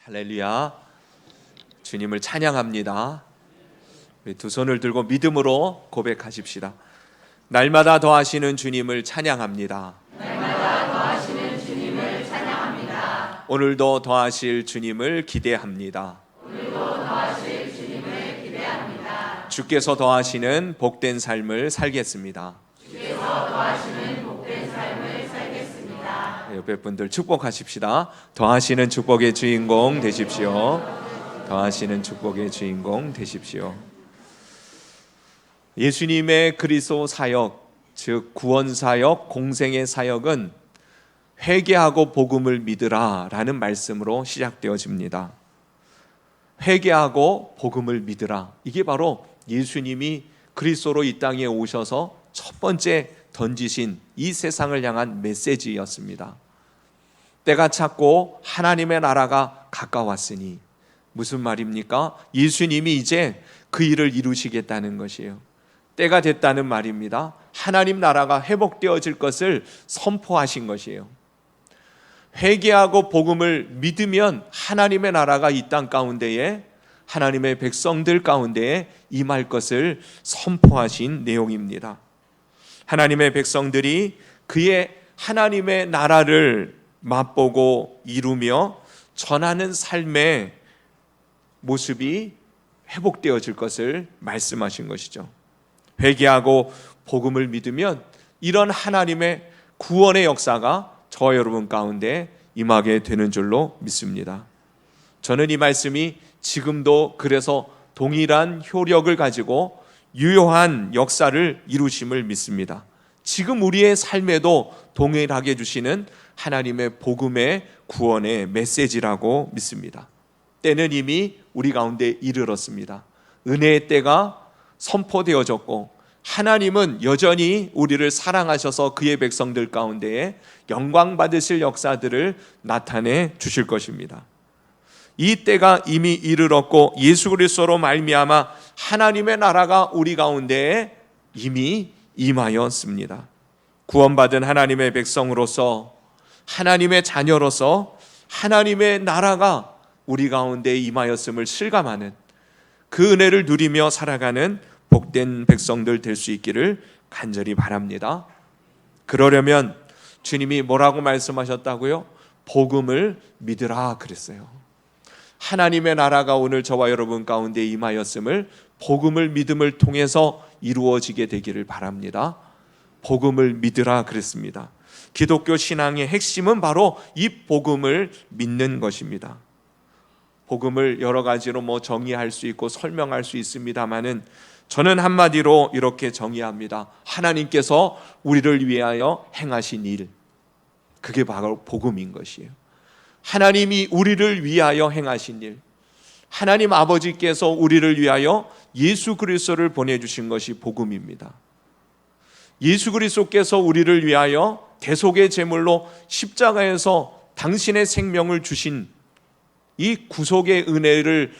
할렐루야. 주님을 찬양합니다. 우리 두 손을 들고 믿음으로 고백하십시다. 날마다 더하시는 주님을 찬양합니다. 날마다 더하시는 주님을 찬양합니다. 오늘도 더하실 주님을 기대합니다. 오늘도 더하실 주님을 기대합니다. 주께서 더하시는 복된 삶을 살겠습니다. 주께서 더하시는 복된 삶을 살겠습니다. 옆에 분들 축복하십시다. 더하시는 축복의 주인공 되십시오. 더하시는 축복의 주인공 되십시오. 예수님의 그리스도 사역, 즉 구원 사역, 공생의 사역은 회개하고 복음을 믿으라 라는 말씀으로 시작되어집니다. 회개하고 복음을 믿으라, 이게 바로 예수님이 그리스도로 이 땅에 오셔서 첫 번째 던지신 이 세상을 향한 메시지였습니다. 때가 찼고 하나님의 나라가 가까웠으니, 무슨 말입니까? 예수님이 이제 그 일을 이루시겠다는 것이에요. 때가 됐다는 말입니다. 하나님 나라가 회복되어질 것을 선포하신 것이에요. 회개하고 복음을 믿으면 하나님의 나라가 이 땅 가운데에, 하나님의 백성들 가운데에 임할 것을 선포하신 내용입니다. 하나님의 백성들이 그의 하나님의 나라를 맛보고 이루며 전하는 삶의 모습이 회복되어질 것을 말씀하신 것이죠. 회개하고 복음을 믿으면 이런 하나님의 구원의 역사가 저와 여러분 가운데 임하게 되는 줄로 믿습니다. 저는 이 말씀이 지금도 그래서 동일한 효력을 가지고 유효한 역사를 이루심을 믿습니다. 지금 우리의 삶에도 동일하게 주시는 하나님의 복음의 구원의 메시지라고 믿습니다. 때는 이미 우리 가운데 이르렀습니다. 은혜의 때가 선포되어졌고, 하나님은 여전히 우리를 사랑하셔서 그의 백성들 가운데에 영광 받으실 역사들을 나타내 주실 것입니다. 이 때가 이미 이르렀고, 예수 그리스도로 말미암아 하나님의 나라가 우리 가운데에 이미 임하였습니다. 구원받은 하나님의 백성으로서, 하나님의 자녀로서 하나님의 나라가 우리 가운데 임하였음을 실감하는, 그 은혜를 누리며 살아가는 복된 백성들 될 수 있기를 간절히 바랍니다. 그러려면 주님이 뭐라고 말씀하셨다고요? 복음을 믿으라 그랬어요. 하나님의 나라가 오늘 저와 여러분 가운데 임하였음을 복음을 믿음을 통해서 이루어지게 되기를 바랍니다. 복음을 믿으라 그랬습니다. 기독교 신앙의 핵심은 바로 이 복음을 믿는 것입니다. 복음을 여러 가지로 정의할 수 있고 설명할 수 있습니다만은, 저는 한마디로 이렇게 정의합니다. 하나님께서 우리를 위하여 행하신 일, 그게 바로 복음인 것이에요. 하나님이 우리를 위하여 행하신 일, 하나님 아버지께서 우리를 위하여 예수 그리스도를 보내주신 것이 복음입니다. 예수 그리스도께서 우리를 위하여 대속의 제물로 십자가에서 당신의 생명을 주신 이 구속의 은혜를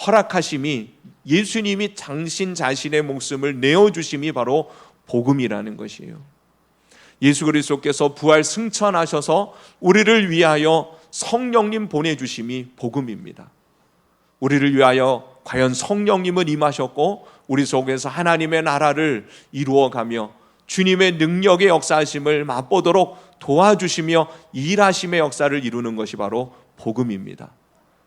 허락하심이, 예수님이 당신 자신의 목숨을 내어주심이 바로 복음이라는 것이에요. 예수 그리스도께서 부활 승천하셔서 우리를 위하여 성령님 보내주심이 복음입니다. 우리를 위하여 과연 성령님은 임하셨고, 우리 속에서 하나님의 나라를 이루어가며 주님의 능력의 역사하심을 맛보도록 도와주시며 일하심의 역사를 이루는 것이 바로 복음입니다.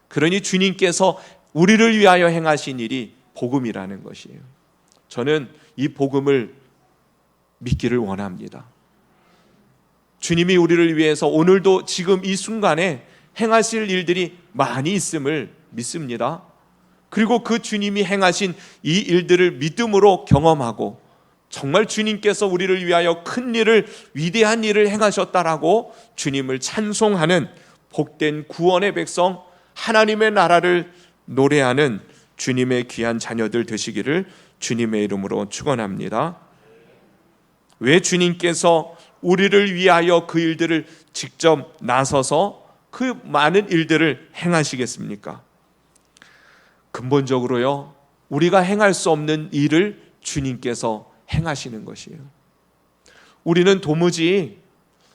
그러니 주님께서 우리를 위하여 행하신 일이 복음이라는 것이에요. 저는 이 복음을 믿기를 원합니다. 주님이 우리를 위해서 오늘도 지금 이 순간에 행하실 일들이 많이 있음을 믿습니다. 그리고 그 주님이 행하신 이 일들을 믿음으로 경험하고, 정말 주님께서 우리를 위하여 큰 일을, 위대한 일을 행하셨다라고 주님을 찬송하는 복된 구원의 백성, 하나님의 나라를 노래하는 주님의 귀한 자녀들 되시기를 주님의 이름으로 축원합니다. 왜 주님께서 우리를 위하여 그 일들을 직접 나서서 그 많은 일들을 행하시겠습니까? 근본적으로요, 우리가 행할 수 없는 일을 주님께서 행하시는 것이에요. 우리는 도무지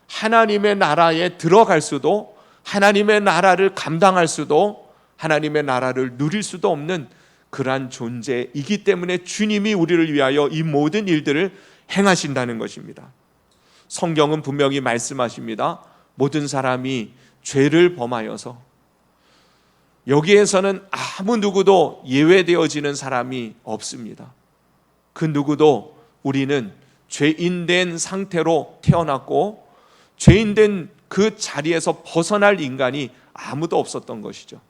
하나님의 나라에 들어갈 수도, 하나님의 나라를 감당할 수도 하나님의 나라를 누릴 수도 없는 그러한 존재이기 때문에 주님이 우리를 위하여 이 모든 일들을 행하신다는 것입니다. 성경은 분명히 말씀하십니다. 모든 사람이 죄를 범하여서, 여기에서는 아무 누구도 예외되어지는 사람이 없습니다. 그 누구도 우리는 죄인된 상태로 태어났고 죄인된 그 자리에서 벗어날 인간이 아무도 없었던 것이죠.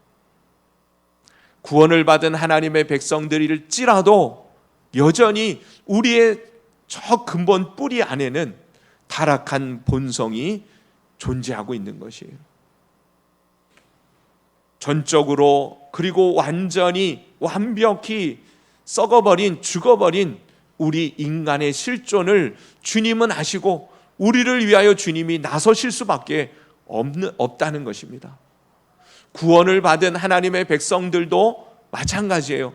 구원을 받은 하나님의 백성들일지라도 여전히 우리의 저 근본 뿌리 안에는 타락한 본성이 존재하고 있는 것이에요. 전적으로 그리고 완전히 완벽히 썩어버린, 죽어버린 우리 인간의 실존을 주님은 아시고 우리를 위하여 주님이 나서실 수밖에 없다는 것입니다. 구원을 받은 하나님의 백성들도 마찬가지예요.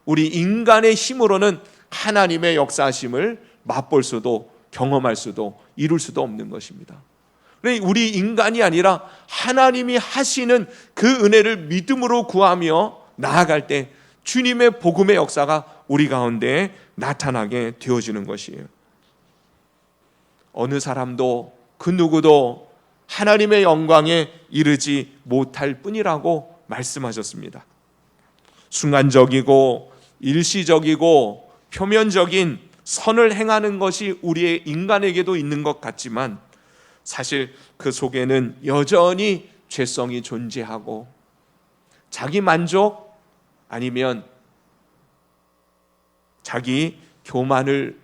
우리 인간의 힘으로는 하나님의 역사하심을 맛볼 수도 경험할 수도 이룰 수도 없는 것입니다. 우리 인간이 아니라 하나님이 하시는 그 은혜를 믿음으로 구하며 나아갈 때 주님의 복음의 역사가 우리 가운데 나타나게 되어지는 것이에요. 어느 사람도 그 누구도 하나님의 영광에 이르지 못할 뿐이라고 말씀하셨습니다. 순간적이고 일시적이고 표면적인 선을 행하는 것이 우리의 인간에게도 있는 것 같지만 사실 그 속에는 여전히 죄성이 존재하고 자기 만족 아니면 자기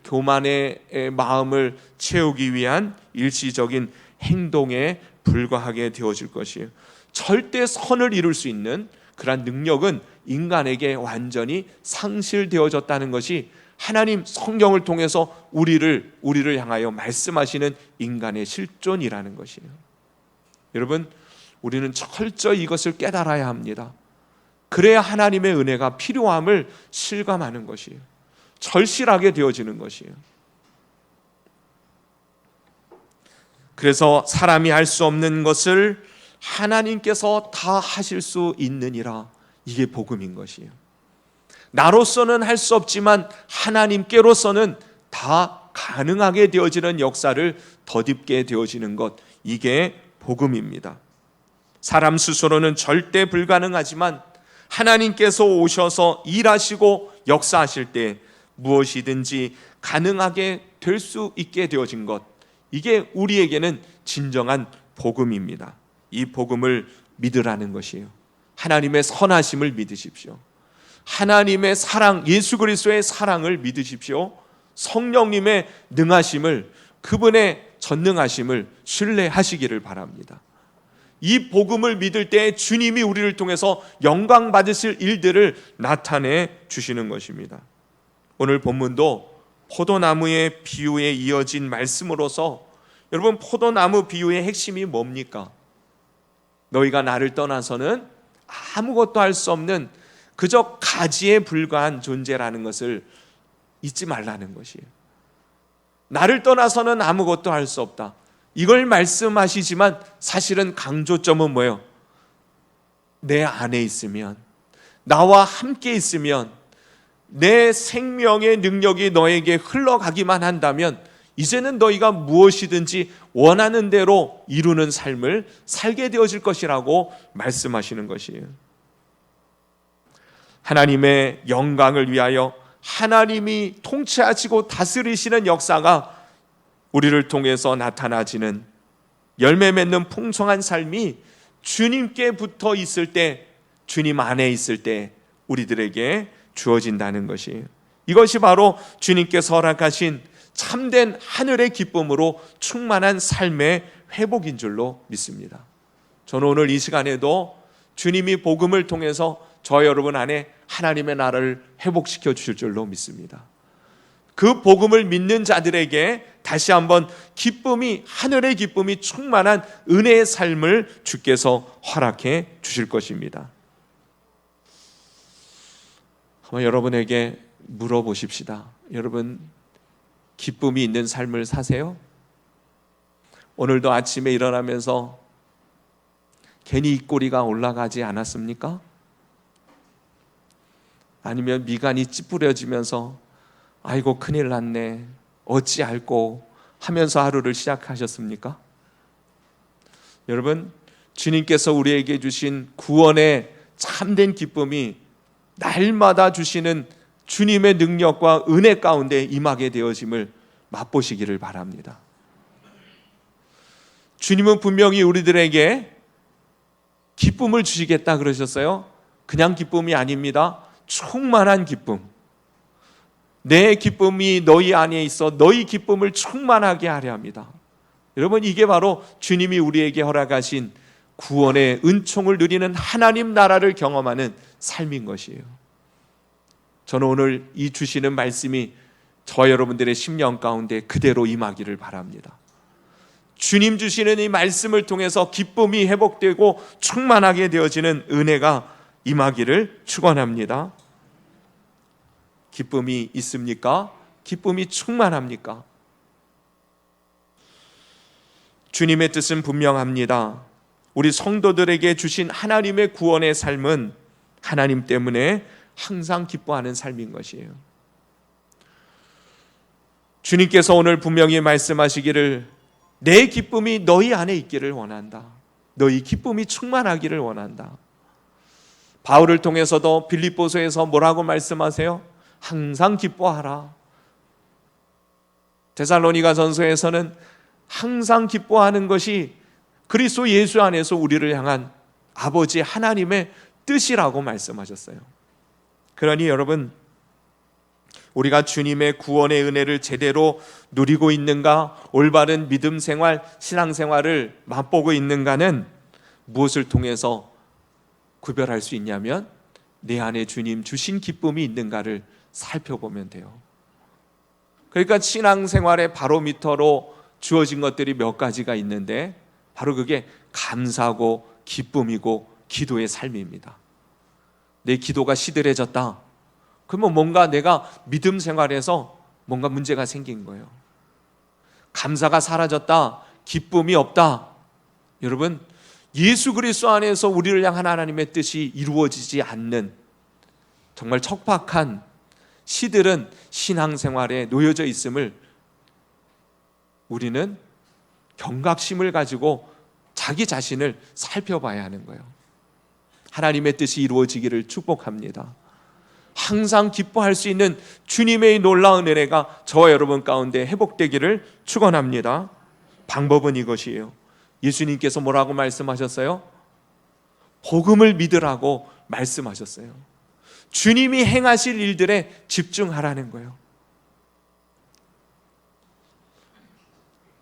교만의 마음을 채우기 위한 일시적인 행동에 불과하게 되어질 것이에요. 절대 선을 이룰 수 있는 그러한 능력은 인간에게 완전히 상실되어졌다는 것이 하나님 성경을 통해서 우리를 향하여 말씀하시는 인간의 실존이라는 것이에요. 여러분, 우리는 철저히 이것을 깨달아야 합니다. 그래야 하나님의 은혜가 필요함을 실감하는 것이에요. 절실하게 되어지는 것이에요. 그래서 사람이 할 수 없는 것을 하나님께서 다 하실 수 있느니라. 이게 복음인 것이에요. 나로서는 할 수 없지만 하나님께로서는 다 가능하게 되어지는 역사를 덧입게 되어지는 것, 이게 복음입니다. 사람 스스로는 절대 불가능하지만 하나님께서 오셔서 일하시고 역사하실 때 무엇이든지 가능하게 될 수 있게 되어진 것, 이게 우리에게는 진정한 복음입니다. 이 복음을 믿으라는 것이에요. 하나님의 선하심을 믿으십시오. 하나님의 사랑, 예수 그리스도의 사랑을 믿으십시오. 성령님의 능하심을, 그분의 전능하심을 신뢰하시기를 바랍니다. 이 복음을 믿을 때 주님이 우리를 통해서 영광 받으실 일들을 나타내 주시는 것입니다. 오늘 본문도 포도나무의 비유에 이어진 말씀으로서, 여러분, 포도나무 비유의 핵심이 뭡니까? 너희가 나를 떠나서는 아무것도 할 수 없는 그저 가지에 불과한 존재라는 것을 잊지 말라는 것이에요. 나를 떠나서는 아무것도 할 수 없다. 이걸 말씀하시지만 사실은 강조점은 뭐예요? 내 안에 있으면, 나와 함께 있으면, 내 생명의 능력이 너에게 흘러가기만 한다면 이제는 너희가 무엇이든지 원하는 대로 이루는 삶을 살게 되어질 것이라고 말씀하시는 것이에요. 하나님의 영광을 위하여 하나님이 통치하시고 다스리시는 역사가 우리를 통해서 나타나지는 열매 맺는 풍성한 삶이 주님께 붙어 있을 때, 주님 안에 있을 때 우리들에게 주어진다는 것이에요. 이것이 바로 주님께서 허락하신 참된 하늘의 기쁨으로 충만한 삶의 회복인 줄로 믿습니다. 저는 오늘 이 시간에도 주님이 복음을 통해서 저 여러분 안에 하나님의 나라를 회복시켜 주실 줄로 믿습니다. 그 복음을 믿는 자들에게 다시 한번 기쁨이, 하늘의 기쁨이 충만한 은혜의 삶을 주께서 허락해 주실 것입니다. 한번 여러분에게 물어보십시다. 여러분, 기쁨이 있는 삶을 사세요? 오늘도 아침에 일어나면서 괜히 입꼬리가 올라가지 않았습니까? 아니면 미간이 찌푸려지면서 아이고 큰일 났네, 어찌할꼬 하면서 하루를 시작하셨습니까? 여러분, 주님께서 우리에게 주신 구원의 참된 기쁨이 날마다 주시는 주님의 능력과 은혜 가운데 임하게 되어짐을 맛보시기를 바랍니다. 주님은 분명히 우리들에게 기쁨을 주시겠다 그러셨어요. 그냥 기쁨이 아닙니다. 충만한 기쁨. 내 기쁨이 너희 안에 있어 너희 기쁨을 충만하게 하려 합니다. 여러분, 이게 바로 주님이 우리에게 허락하신 구원의 은총을 누리는 하나님 나라를 경험하는 삶인 것이에요. 저는 오늘 이 주시는 말씀이 저와 여러분들의 심령 가운데 그대로 임하기를 바랍니다. 주님 주시는 이 말씀을 통해서 기쁨이 회복되고 충만하게 되어지는 은혜가 임하기를 축원합니다. 기쁨이 있습니까? 기쁨이 충만합니까? 주님의 뜻은 분명합니다. 우리 성도들에게 주신 하나님의 구원의 삶은 하나님 때문에 항상 기뻐하는 삶인 것이에요. 주님께서 오늘 분명히 말씀하시기를 내 기쁨이 너희 안에 있기를 원한다. 너희 기쁨이 충만하기를 원한다. 바울을 통해서도 빌립보서에서 뭐라고 말씀하세요? 항상 기뻐하라. 데살로니가전서에서는 항상 기뻐하는 것이 그리스도 예수 안에서 우리를 향한 아버지 하나님의 뜻이라고 말씀하셨어요. 그러니 여러분, 우리가 주님의 구원의 은혜를 제대로 누리고 있는가, 올바른 믿음 생활, 신앙 생활을 맛보고 있는가는 무엇을 통해서 구별할 수 있냐면 내 안에 주님 주신 기쁨이 있는가를 살펴보면 돼요. 그러니까 신앙 생활의 바로미터로 주어진 것들이 몇 가지가 있는데 바로 그게 감사고 기쁨이고 기도의 삶입니다. 내 기도가 시들해졌다. 그러면 뭔가 내가 믿음 생활에서 뭔가 문제가 생긴 거예요. 감사가 사라졌다. 기쁨이 없다. 여러분, 예수 그리스도 안에서 우리를 향한 하나님의 뜻이 이루어지지 않는 정말 척박한 시들은 신앙생활에 놓여져 있음을 우리는 경각심을 가지고 자기 자신을 살펴봐야 하는 거예요. 하나님의 뜻이 이루어지기를 축복합니다. 항상 기뻐할 수 있는 주님의 놀라운 은혜가 저와 여러분 가운데 회복되기를 축원합니다. 방법은 이것이에요. 예수님께서 뭐라고 말씀하셨어요? 복음을 믿으라고 말씀하셨어요. 주님이 행하실 일들에 집중하라는 거예요.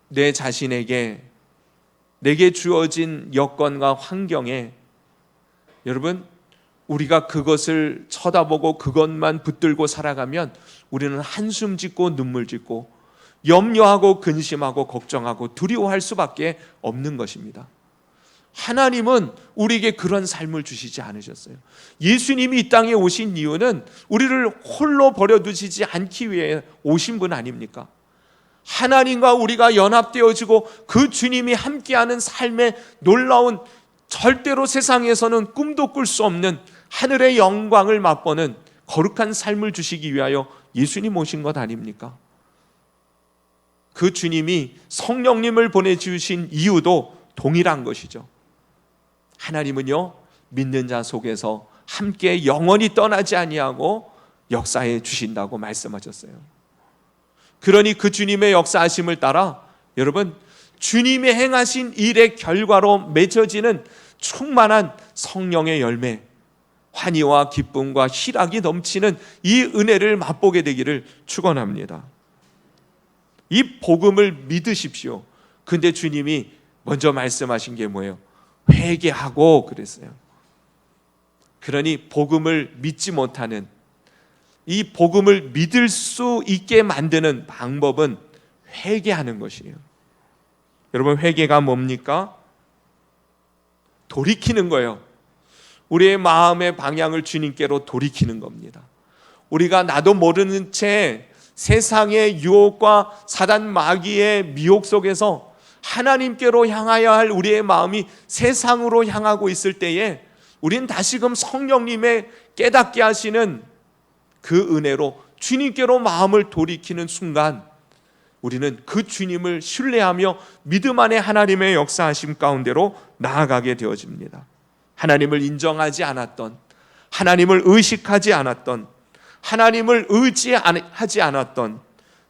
내 자신에게, 내게 주어진 여건과 환경에 여러분, 우리가 그것을 쳐다보고 그것만 붙들고 살아가면 우리는 한숨 짓고 눈물 짓고 염려하고 근심하고 걱정하고 두려워할 수밖에 없는 것입니다. 하나님은 우리에게 그런 삶을 주시지 않으셨어요. 예수님이 이 땅에 오신 이유는 우리를 홀로 버려두시지 않기 위해 오신 분 아닙니까? 하나님과 우리가 연합되어지고 그 주님이 함께하는 삶의 놀라운, 절대로 세상에서는 꿈도 꿀 수 없는 하늘의 영광을 맛보는 거룩한 삶을 주시기 위하여 예수님 오신 것 아닙니까? 그 주님이 성령님을 보내주신 이유도 동일한 것이죠. 하나님은요, 믿는 자 속에서 함께 영원히 떠나지 아니하고 역사해 주신다고 말씀하셨어요. 그러니 그 주님의 역사하심을 따라 여러분, 주님이 행하신 일의 결과로 맺어지는 충만한 성령의 열매, 환희와 기쁨과 희락이 넘치는 이 은혜를 맛보게 되기를 축원합니다. 이 복음을 믿으십시오. 근데 주님이 먼저 말씀하신 게 뭐예요? 회개하고 그랬어요. 그러니 복음을 믿지 못하는, 이 복음을 믿을 수 있게 만드는 방법은 회개하는 것이에요. 여러분, 회개가 뭡니까? 돌이키는 거예요. 우리의 마음의 방향을 주님께로 돌이키는 겁니다. 우리가 나도 모르는 채 세상의 유혹과 사단 마귀의 미혹 속에서 하나님께로 향하여 할 우리의 마음이 세상으로 향하고 있을 때에 우리는 다시금 성령님의 깨닫게 하시는 그 은혜로 주님께로 마음을 돌이키는 순간 우리는 그 주님을 신뢰하며 믿음 안에 하나님의 역사하심 가운데로 나아가게 되어집니다. 하나님을 인정하지 않았던, 하나님을 의식하지 않았던, 하나님을 의지하지 않았던,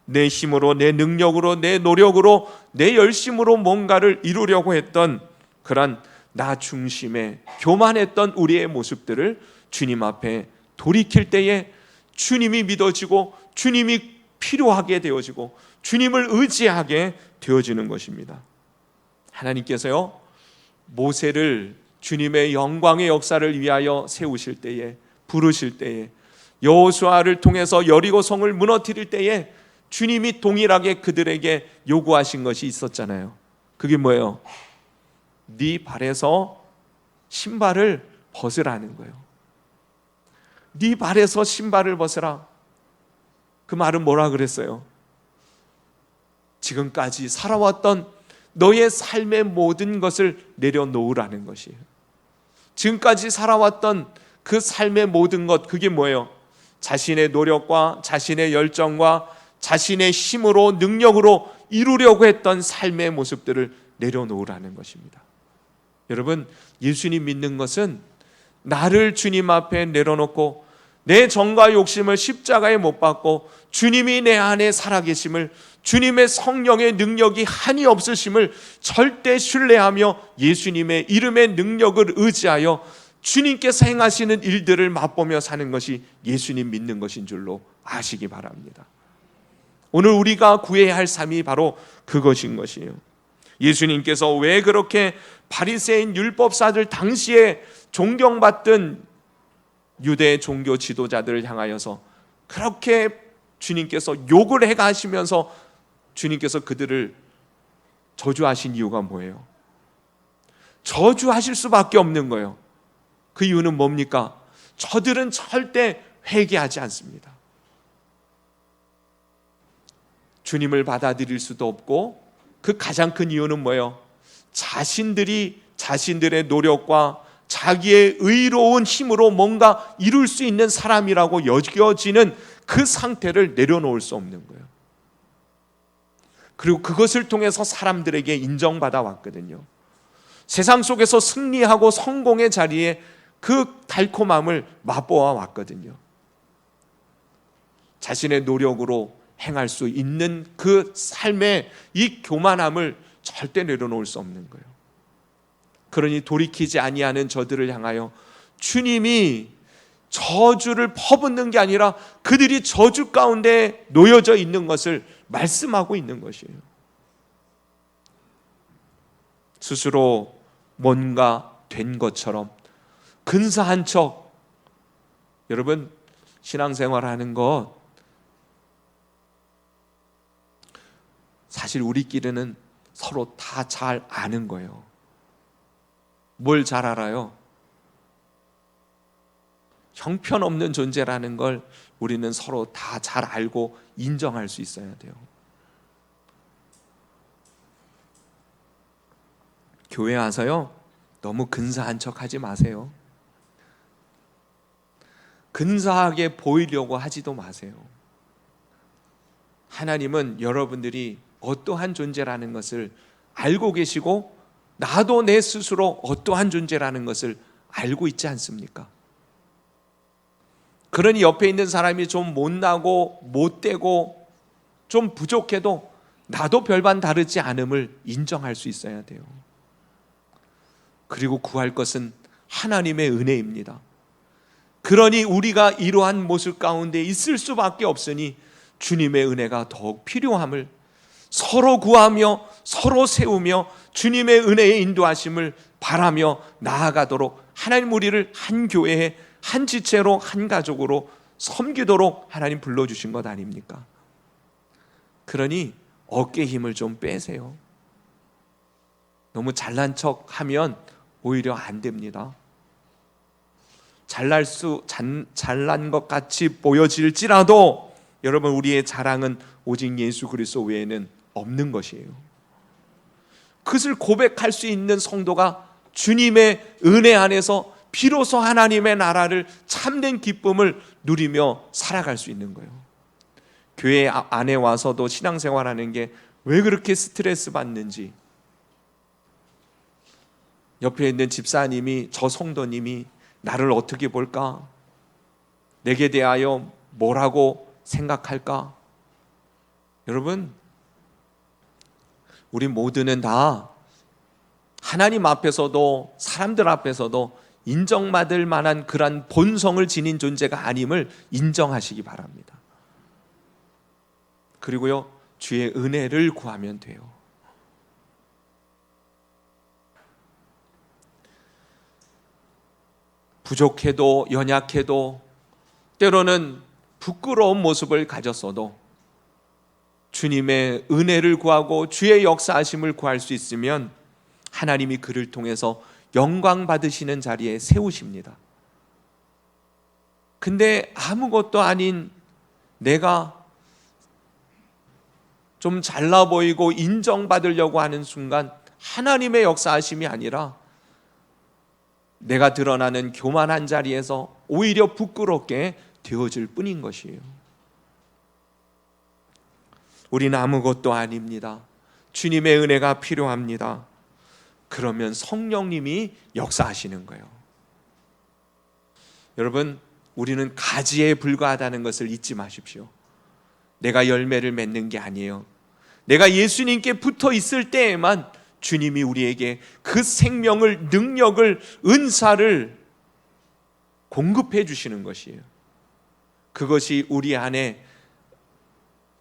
내 힘으로, 내 능력으로, 내 노력으로, 내 열심으로 뭔가를 이루려고 했던 그런 나 중심의 교만했던 우리의 모습들을 주님 앞에 돌이킬 때에 주님이 믿어지고 주님이 필요하게 되어지고 주님을 의지하게 되어지는 것입니다. 하나님께서요, 모세를 주님의 영광의 역사를 위하여 세우실 때에, 부르실 때에, 여호수아를 통해서 여리고 성을 무너뜨릴 때에 주님이 동일하게 그들에게 요구하신 것이 있었잖아요. 그게 뭐예요? 네 발에서 신발을 벗으라는 거예요. 네 발에서 신발을 벗으라. 그 말은 뭐라 그랬어요? 지금까지 살아왔던 너의 삶의 모든 것을 내려놓으라는 것이에요. 지금까지 살아왔던 그 삶의 모든 것, 그게 뭐예요? 자신의 노력과 자신의 열정과 자신의 힘으로, 능력으로 이루려고 했던 삶의 모습들을 내려놓으라는 것입니다. 여러분, 예수님 믿는 것은 나를 주님 앞에 내려놓고 내 정과 욕심을 십자가에 못 박고 주님이 내 안에 살아계심을, 주님의 성령의 능력이 한이 없으심을 절대 신뢰하며 예수님의 이름의 능력을 의지하여 주님께서 행하시는 일들을 맛보며 사는 것이 예수님 믿는 것인 줄로 아시기 바랍니다. 오늘 우리가 구해야 할 삶이 바로 그것인 것이에요. 예수님께서 왜 그렇게 바리새인 율법사들, 당시에 존경받던 유대 종교 지도자들을 향하여서 그렇게 주님께서 욕을 해가시면서 주님께서 그들을 저주하신 이유가 뭐예요? 저주하실 수밖에 없는 거예요. 그 이유는 뭡니까? 저들은 절대 회개하지 않습니다. 주님을 받아들일 수도 없고, 그 가장 큰 이유는 뭐예요? 자신들이 자신들의 노력과 자기의 의로운 힘으로 뭔가 이룰 수 있는 사람이라고 여겨지는 그 상태를 내려놓을 수 없는 거예요. 그리고 그것을 통해서 사람들에게 인정받아 왔거든요. 세상 속에서 승리하고 성공의 자리에 그 달콤함을 맛보아 왔거든요. 자신의 노력으로 행할 수 있는 그 삶의 이 교만함을 절대 내려놓을 수 없는 거예요. 그러니 돌이키지 아니하는 저들을 향하여 주님이 저주를 퍼붓는 게 아니라 그들이 저주 가운데 놓여져 있는 것을 말씀하고 있는 것이에요. 스스로 뭔가 된 것처럼 근사한 척, 여러분 신앙생활하는 것 사실 우리끼리는 서로 다 잘 아는 거예요. 뭘 잘 알아요? 형편없는 존재라는 걸 우리는 서로 다 잘 알고 인정할 수 있어야 돼요. 교회 와서요, 너무 근사한 척 하지 마세요. 근사하게 보이려고 하지도 마세요. 하나님은 여러분들이 어떠한 존재라는 것을 알고 계시고, 나도 내 스스로 어떠한 존재라는 것을 알고 있지 않습니까? 그러니 옆에 있는 사람이 좀 못나고 못되고 좀 부족해도 나도 별반 다르지 않음을 인정할 수 있어야 돼요. 그리고 구할 것은 하나님의 은혜입니다. 그러니 우리가 이러한 모습 가운데 있을 수밖에 없으니 주님의 은혜가 더욱 필요함을 서로 구하며 서로 세우며 주님의 은혜의 인도하심을 바라며 나아가도록, 하나님 우리를 한 교회에 한 지체로 한 가족으로 섬기도록 하나님 불러주신 것 아닙니까? 그러니 어깨 힘을 좀 빼세요. 너무 잘난 척하면 오히려 안 됩니다. 잘난 것 같이 보여질지라도 여러분, 우리의 자랑은 오직 예수 그리스도 외에는 없는 것이에요. 그것을 고백할 수 있는 성도가 주님의 은혜 안에서 비로소 하나님의 나라를 참된 기쁨을 누리며 살아갈 수 있는 거예요. 교회 안에 와서도 신앙생활하는 게 왜 그렇게 스트레스 받는지, 옆에 있는 집사님이, 저 성도님이 나를 어떻게 볼까? 내게 대하여 뭐라고 생각할까? 여러분, 우리 모두는 다 하나님 앞에서도 사람들 앞에서도 인정받을 만한 그런 본성을 지닌 존재가 아님을 인정하시기 바랍니다. 그리고요, 주의 은혜를 구하면 돼요. 부족해도 연약해도 때로는 부끄러운 모습을 가졌어도 주님의 은혜를 구하고 주의 역사하심을 구할 수 있으면 하나님이 그를 통해서 영광 받으시는 자리에 세우십니다. 근데 아무것도 아닌 내가 좀 잘나 보이고 인정받으려고 하는 순간 하나님의 역사하심이 아니라 내가 드러나는 교만한 자리에서 오히려 부끄럽게 되어질 뿐인 것이에요. 우리는 아무것도 아닙니다. 주님의 은혜가 필요합니다. 그러면 성령님이 역사하시는 거예요. 여러분, 우리는 가지에 불과하다는 것을 잊지 마십시오. 내가 열매를 맺는 게 아니에요. 내가 예수님께 붙어 있을 때에만 주님이 우리에게 그 생명을, 능력을, 은사를 공급해 주시는 것이에요. 그것이 우리 안에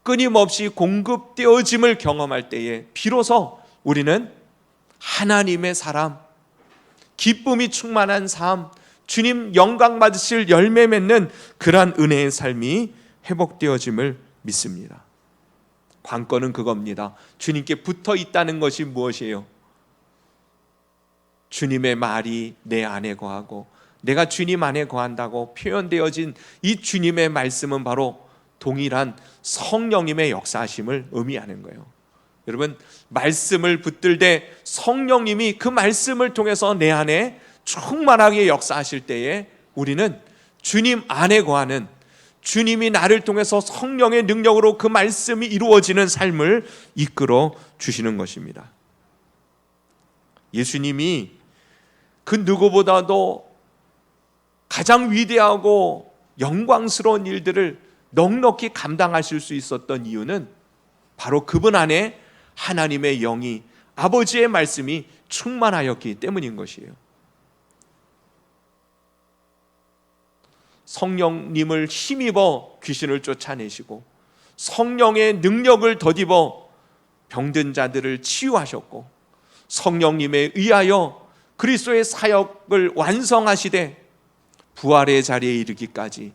끊임없이 공급되어짐을 경험할 때에 비로소 우리는 하나님의 사람, 기쁨이 충만한 삶, 주님 영광 받으실 열매 맺는 그러한 은혜의 삶이 회복되어짐을 믿습니다. 관건은 그겁니다. 주님께 붙어 있다는 것이 무엇이에요? 주님의 말이 내 안에 거하고 내가 주님 안에 거한다고 표현되어진 이 주님의 말씀은 바로 동일한 성령님의 역사하심을 의미하는 거예요. 여러분, 말씀을 붙들되 성령님이 그 말씀을 통해서 내 안에 충만하게 역사하실 때에 우리는 주님 안에 거하는, 주님이 나를 통해서 성령의 능력으로 그 말씀이 이루어지는 삶을 이끌어 주시는 것입니다. 예수님이 그 누구보다도 가장 위대하고 영광스러운 일들을 넉넉히 감당하실 수 있었던 이유는 바로 그분 안에 하나님의 영이, 아버지의 말씀이 충만하였기 때문인 것이에요. 성령님을 힘입어 귀신을 쫓아내시고 성령의 능력을 덧입어 병든 자들을 치유하셨고 성령님에 의하여 그리스도의 사역을 완성하시되 부활의 자리에 이르기까지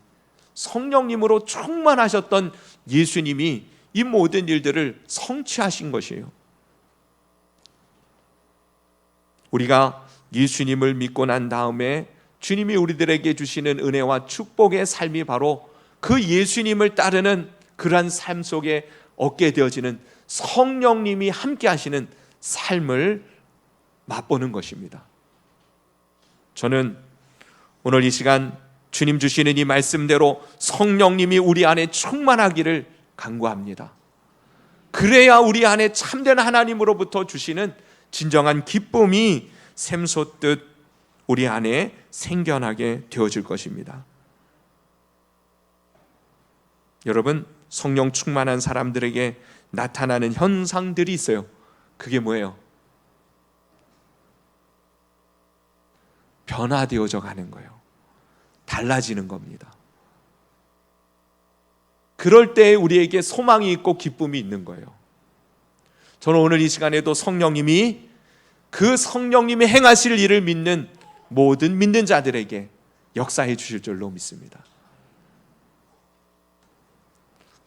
성령님으로 충만하셨던 예수님이 이 모든 일들을 성취하신 것이에요. 우리가 예수님을 믿고 난 다음에 주님이 우리들에게 주시는 은혜와 축복의 삶이 바로 그 예수님을 따르는 그러한 삶 속에 얻게 되어지는 성령님이 함께 하시는 삶을 맛보는 것입니다. 저는 오늘 이 시간 주님 주시는 이 말씀대로 성령님이 우리 안에 충만하기를 간구합니다. 그래야 우리 안에 참된 하나님으로부터 주시는 진정한 기쁨이 샘솟듯 우리 안에 생겨나게 되어질 것입니다. 여러분, 성령 충만한 사람들에게 나타나는 현상들이 있어요. 그게 뭐예요? 변화되어져 가는 거예요. 달라지는 겁니다. 그럴 때 우리에게 소망이 있고 기쁨이 있는 거예요. 저는 오늘 이 시간에도 성령님이 그 성령님이 행하실 일을 믿는 모든 믿는 자들에게 역사해 주실 줄로 믿습니다.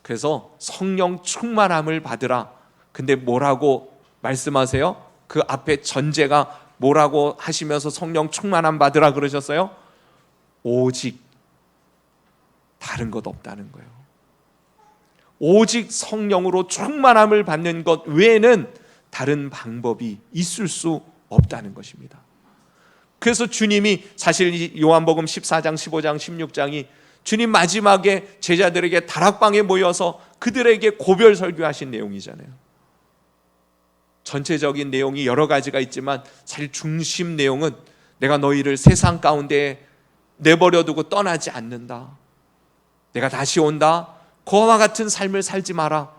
그래서 성령 충만함을 받으라. 근데 뭐라고 말씀하세요? 그 앞에 전제가 뭐라고 하시면서 성령 충만함 받으라 그러셨어요? 오직 다른 것 없다는 거예요. 오직 성령으로 충만함을 받는 것 외에는 다른 방법이 있을 수 없다는 것입니다. 그래서 주님이 사실 요한복음 14장, 15장, 16장이 주님 마지막에 제자들에게 다락방에 모여서 그들에게 고별 설교하신 내용이잖아요. 전체적인 내용이 여러 가지가 있지만 사실 중심 내용은 내가 너희를 세상 가운데 내버려두고 떠나지 않는다. 내가 다시 온다. 그와 같은 삶을 살지 마라.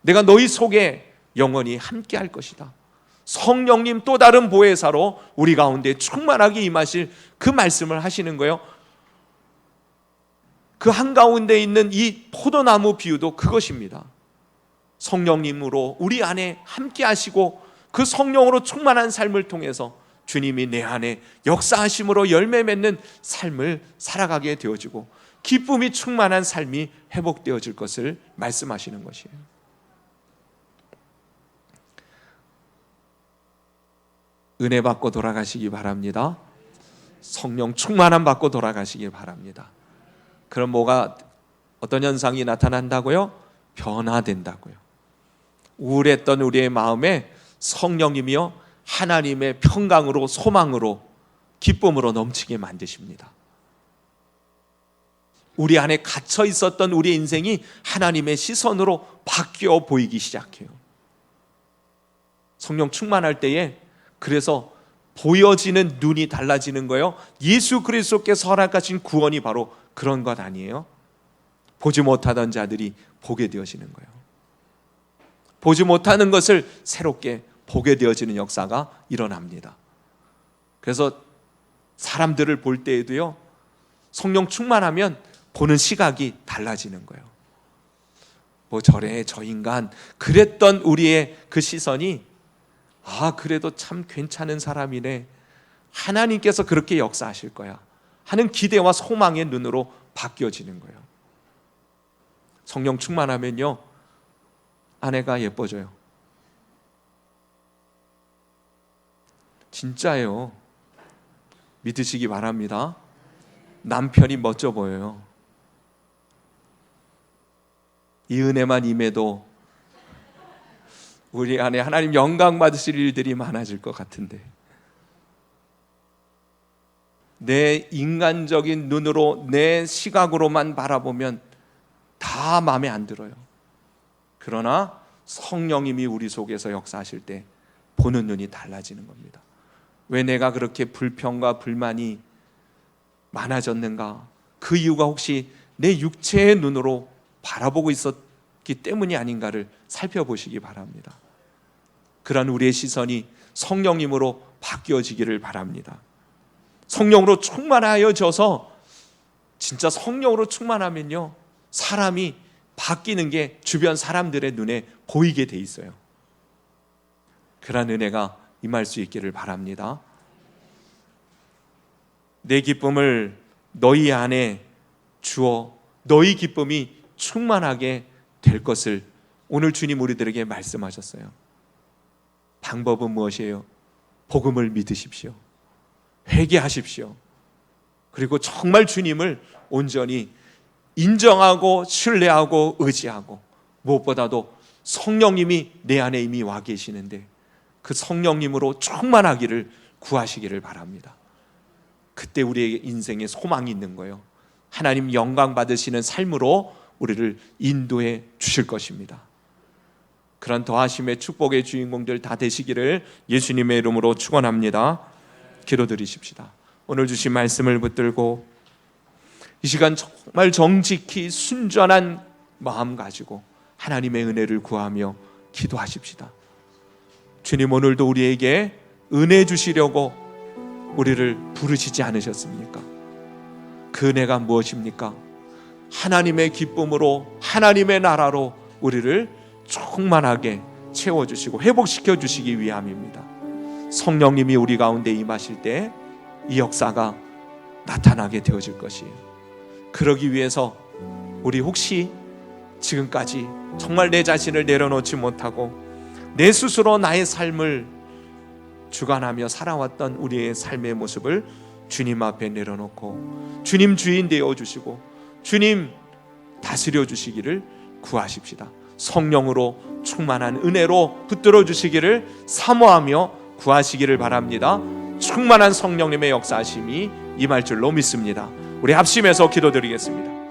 내가 너희 속에 영원히 함께 할 것이다. 성령님 또 다른 보혜사로 우리 가운데 충만하게 임하실 그 말씀을 하시는 거예요. 그 한가운데 있는 이 포도나무 비유도 그것입니다. 성령님으로 우리 안에 함께 하시고 그 성령으로 충만한 삶을 통해서 주님이 내 안에 역사하심으로 열매 맺는 삶을 살아가게 되어지고 기쁨이 충만한 삶이 회복되어질 것을 말씀하시는 것이에요. 은혜 받고 돌아가시기 바랍니다. 성령 충만함 받고 돌아가시기 바랍니다. 그럼 어떤 현상이 나타난다고요? 변화된다고요. 우울했던 우리의 마음에 성령님이요 하나님의 평강으로, 소망으로, 기쁨으로 넘치게 만드십니다. 우리 안에 갇혀 있었던 우리의 인생이 하나님의 시선으로 바뀌어 보이기 시작해요. 성령 충만할 때에 그래서 보여지는 눈이 달라지는 거예요. 예수 그리스도께서 허락하신 구원이 바로 그런 것 아니에요? 보지 못하던 자들이 보게 되어지는 거예요. 보지 못하는 것을 새롭게 보게 되어지는 역사가 일어납니다. 그래서 사람들을 볼 때에도요, 성령 충만하면 보는 시각이 달라지는 거예요. 저래 저 인간 그랬던 우리의 그 시선이 그래도 참 괜찮은 사람이네, 하나님께서 그렇게 역사하실 거야 하는 기대와 소망의 눈으로 바뀌어지는 거예요. 성령 충만하면요 아내가 예뻐져요. 진짜예요. 믿으시기 바랍니다. 남편이 멋져 보여요. 이 은혜만 임해도 우리 안에 하나님 영광 받으실 일들이 많아질 것 같은데, 내 인간적인 눈으로 내 시각으로만 바라보면 다 마음에 안 들어요. 그러나 성령님이 우리 속에서 역사하실 때 보는 눈이 달라지는 겁니다. 왜 내가 그렇게 불평과 불만이 많아졌는가? 그 이유가 혹시 내 육체의 눈으로 바라보고 있었기 때문이 아닌가를 살펴보시기 바랍니다. 그런 우리의 시선이 성령님으로 바뀌어지기를 바랍니다. 성령으로 충만하여져서, 진짜 성령으로 충만하면요 사람이 바뀌는 게 주변 사람들의 눈에 보이게 돼 있어요. 그런 은혜가 임할 수 있기를 바랍니다. 내 기쁨을 너희 안에 주어 너희 기쁨이 충만하게 될 것을 오늘 주님 우리들에게 말씀하셨어요. 방법은 무엇이에요? 복음을 믿으십시오. 회개하십시오. 그리고 정말 주님을 온전히 인정하고 신뢰하고 의지하고, 무엇보다도 성령님이 내 안에 이미 와 계시는데 그 성령님으로 충만하기를 구하시기를 바랍니다. 그때 우리의 인생에 소망이 있는 거예요. 하나님 영광 받으시는 삶으로 우리를 인도해 주실 것입니다. 그런 더하심의 축복의 주인공들 다 되시기를 예수님의 이름으로 축원합니다. 기도드리십시다. 오늘 주신 말씀을 붙들고 이 시간 정말 정직히 순전한 마음 가지고 하나님의 은혜를 구하며 기도하십시다. 주님, 오늘도 우리에게 은혜 주시려고 우리를 부르시지 않으셨습니까? 그 은혜가 무엇입니까? 하나님의 기쁨으로, 하나님의 나라로 우리를 충만하게 채워주시고 회복시켜 주시기 위함입니다. 성령님이 우리 가운데 임하실 때 이 역사가 나타나게 되어질 것이에요. 그러기 위해서 우리 혹시 지금까지 정말 내 자신을 내려놓지 못하고 내 스스로 나의 삶을 주관하며 살아왔던 우리의 삶의 모습을 주님 앞에 내려놓고 주님 주인 되어 주시고 주님 다스려 주시기를 구하십시다. 성령으로 충만한 은혜로 붙들어 주시기를 사모하며 구하시기를 바랍니다. 충만한 성령님의 역사하심이 임할 줄로 믿습니다. 우리 합심해서 기도드리겠습니다.